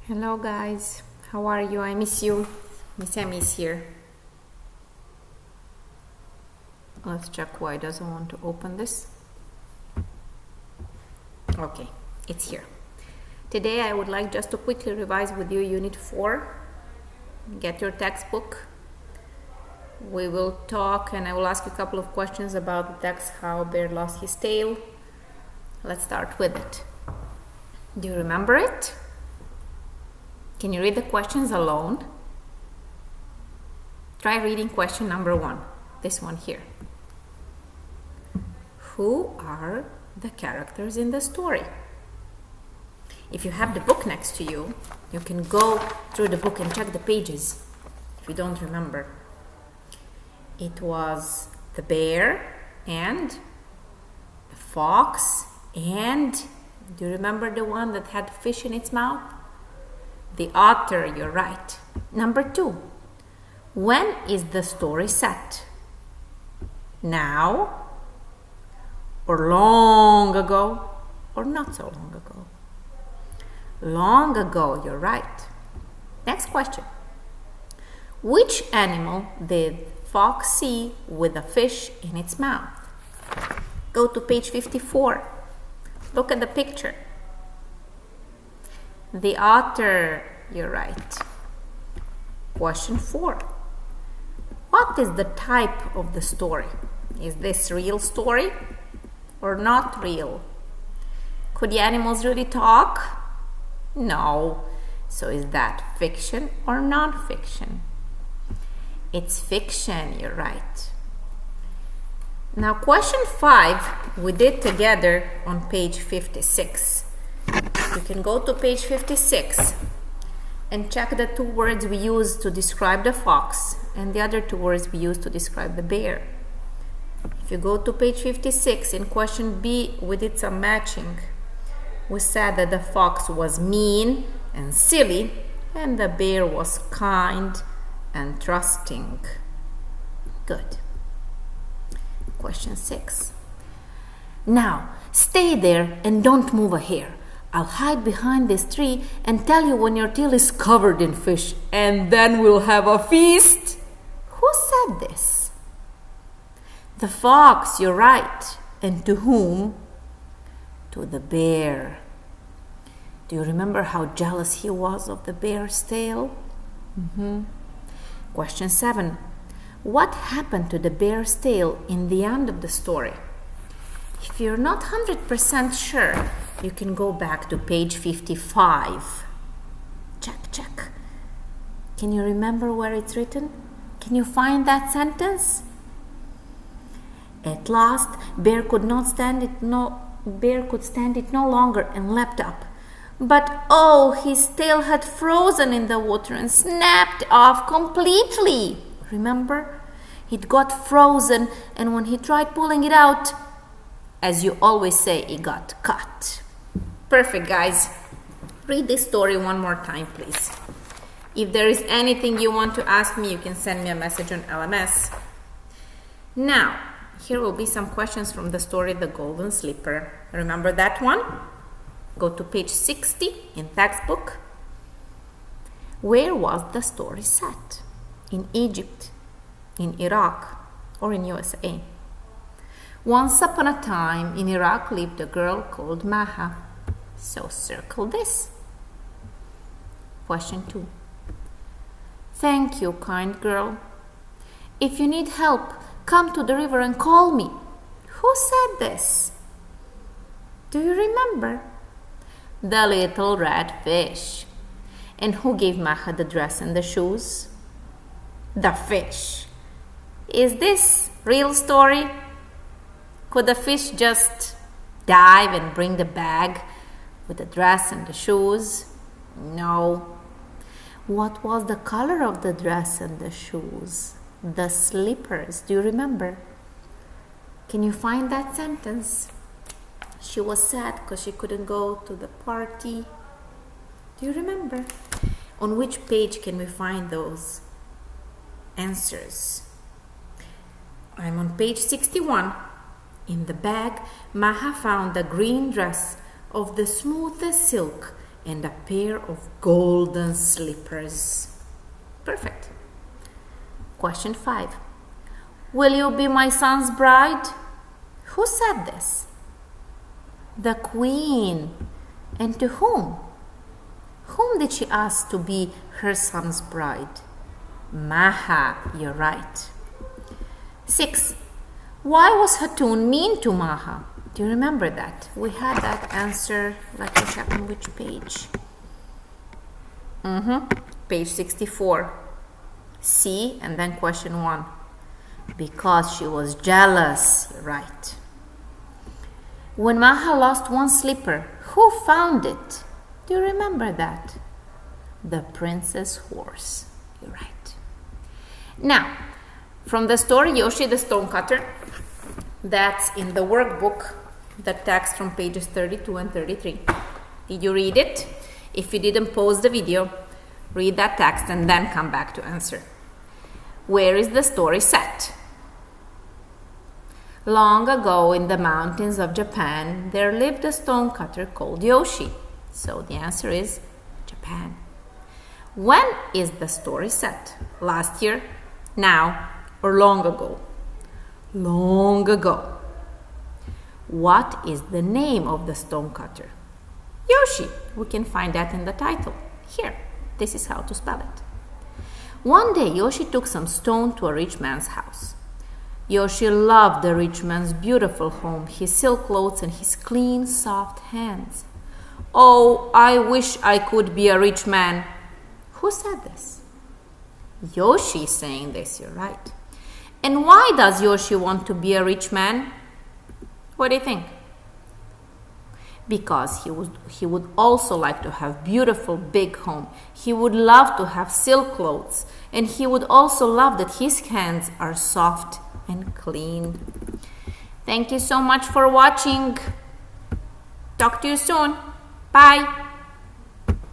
Hello guys, how are you? I miss you. Miss Emmy is here. Let's check why it doesn't want to open this. Okay, it's here. Today I would like just to quickly revise with you Unit 4. Get your textbook. We will talk and I will ask you a couple of questions about the text, how Bear lost his tail. Let's start with it. Do you remember it? Can you read the questions alone? Try reading question number 1, this one here. Who are the characters in the story? If you have the book next to you, you can go through the book and check the pages if you don't remember. It was the bear and the fox and, do you remember the one that had fish in its mouth? The otter, you're right. Number 2, when is the story set? Now, or long ago, or not so long ago? Long ago, you're right. Next question. Which animal did fox see with a fish in its mouth? Go to page 54. Look at the picture. The otter, you're right. Question 4. What is the type of the story? Is this real story or not real? Could the animals really talk? No. So is that fiction or non-fiction? It's fiction, you're right. Now question 5 we did together on page 56. You can go to page 56 and check the 2 words we used to describe the fox and the other 2 words we used to describe the bear. If you go to page 56, in question B, we did some matching. We said that the fox was mean and silly and the bear was kind and trusting. Good. Question 6. Now, stay there and don't move a hair. I'll hide behind this tree and tell you when your tail is covered in fish, and then we'll have a feast. Who said this? The fox, you're right. And to whom? To the bear. Do you remember how jealous he was of the bear's tail? Question 7. What happened to the bear's tail in the end of the story? If you're not 100% sure, you can go back to page 55. Check. Can you remember where it's written? Can you find that sentence? At last, Bear could stand it no longer and leapt up. But oh, his tail had frozen in the water and snapped off completely. Remember? It got frozen, and when he tried pulling it out, as you always say, it got cut. Perfect, guys. Read this story one more time, please. If there is anything you want to ask me, you can send me a message on LMS. Now, here will be some questions from the story The Golden Slipper. Remember that one? Go to page 60 in textbook. Where was the story set? In Egypt, in Iraq, or in USA? Once upon a time, in Iraq lived a girl called Maha. So circle this. Question 2. Thank you, kind girl. If you need help, come to the river and call me. Who said this? Do you remember? The little red fish. And who gave Maha the dress and the shoes? The fish. Is this real story? Could the fish just dive and bring the bag with the dress and the shoes? No. What was the color of the dress and the shoes? The slippers. Do you remember? Can you find that sentence? She was sad because she couldn't go to the party. Do you remember? On which page can we find those answers? I'm on page 61. In the bag, Maha found a green dress of the smoothest silk and a pair of golden slippers. Perfect. Question 5. Will you be my son's bride? Who said this? The queen. And to whom? Whom did she ask to be her son's bride? Maha, you're right. 6. Why was Hatun mean to Maha? Do you remember that? We had that answer, let me check on which page. Page 64. C, and then question 1. Because she was jealous, you're right. When Maha lost one slipper, who found it? Do you remember that? The princess horse, you're right. Now, from the story Yoshi the Stonecutter, that's in the workbook, the text from pages 32 and 33. Did you read it? If you didn't, pause the video, read that text, and then come back to answer. Where is the story set? Long ago in the mountains of Japan, there lived a stonecutter called Yoshi. So the answer is Japan. When is the story set? Last year, now, or long ago? Long ago. What is the name of the stonecutter? Yoshi. We can find that in the title. Here, this is how to spell it. One day, Yoshi took some stone to a rich man's house. Yoshi loved the rich man's beautiful home, his silk clothes, and his clean, soft hands. Oh, I wish I could be a rich man. Who said this? Yoshi is saying this, you're right. And why does Yoshi want to be a rich man? What do you think? Because he would also like to have beautiful big home. He would love to have silk clothes, and he would also love that his hands are soft and clean. Thank you so much for watching. Talk to you soon. Bye.